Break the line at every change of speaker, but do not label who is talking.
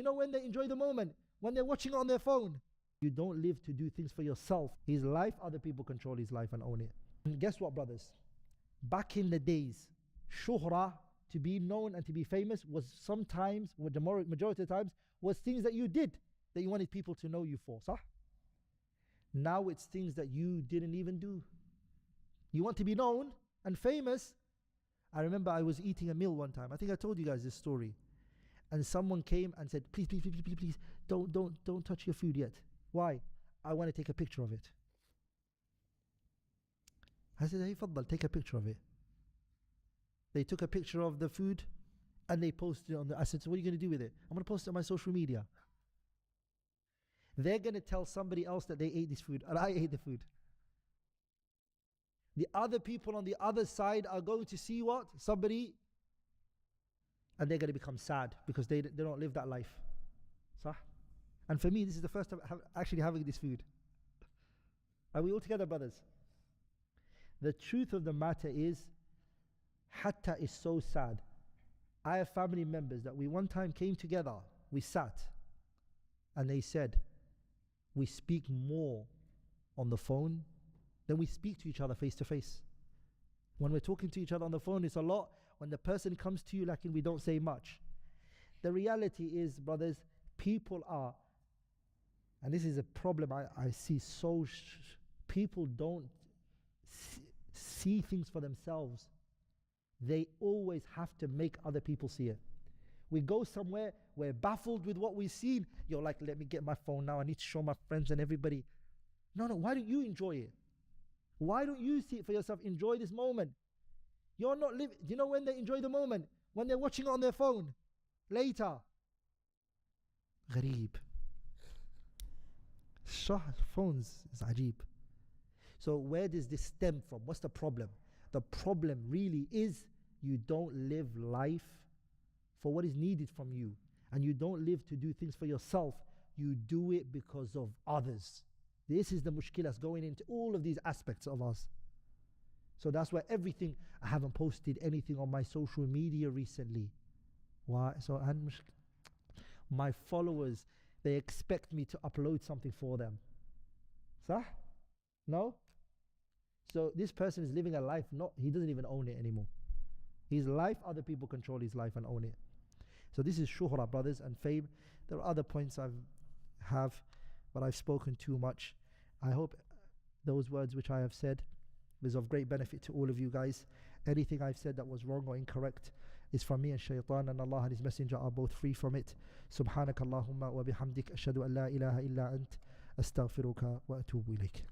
you know when they enjoy the moment? When they're watching it on their phone. You don't live to do things for yourself. His life, other people control his life and own it. And guess what, brothers? Back in the days, shuhra, to be known and to be famous, was sometimes, or the majority of times, was things that you did that you wanted people to know you for. Sah? Now it's things that you didn't even do. You want to be known and famous. I remember I was eating a meal one time. I think I told you guys this story. And someone came and said, please, please, please, please, please, don't touch your food yet. Why? I want to take a picture of it. I said, hey, faddal, take a picture of it. They took a picture of the food and they posted it on the. I said, so what are you going to do with it? I'm going to post it on my social media. They're going to tell somebody else that they ate this food and I ate the food. The other people on the other side are going to see what? Somebody, and they're going to become sad because they don't live that life. Sah? And for me, this is the first time actually having this food. Are we all together, brothers? The truth of the matter is, hatta is so sad. I have family members that we one time came together, we sat, and they said, we speak more on the phone than we speak to each other face to face. When we're talking to each other on the phone, it's a lot. When the person comes to you, like we don't say much. The reality is, brothers, people are, and this is a problem I see people don't see things for themselves. They always have to make other people see it. We go somewhere, we're baffled with what we've seen. You're like, let me get my phone now, I need to show my friends and everybody. No, why don't you enjoy it? Why don't you see it for yourself? Enjoy this moment. You're not living. Do you know when they enjoy the moment? When they're watching it on their phone. Later. Ghareeb. Phones is ajeeb. So where does this stem from? What's the problem? The problem really is you don't live life for what is needed from you. And you don't live to do things for yourself. You do it because of others. This is the mushkil that's going into all of these aspects of us. So that's why everything, I haven't posted anything on my social media recently. Why? So and my followers, they expect me to upload something for them. Sah? No? So this person is living a life, he doesn't even own it anymore. His life, other people control his life and own it. So this is shuhra, brothers, and fame. There are other points I have, but I've spoken too much. I hope those words which I have said is of great benefit to all of you guys. Anything I've said that was wrong or incorrect is from me and shaitan, and Allah and His Messenger are both free from it. Subhanakallahumma wa bihamdik ashhadu an la ilaha illa ant astaghfiruka wa atubu ilayk.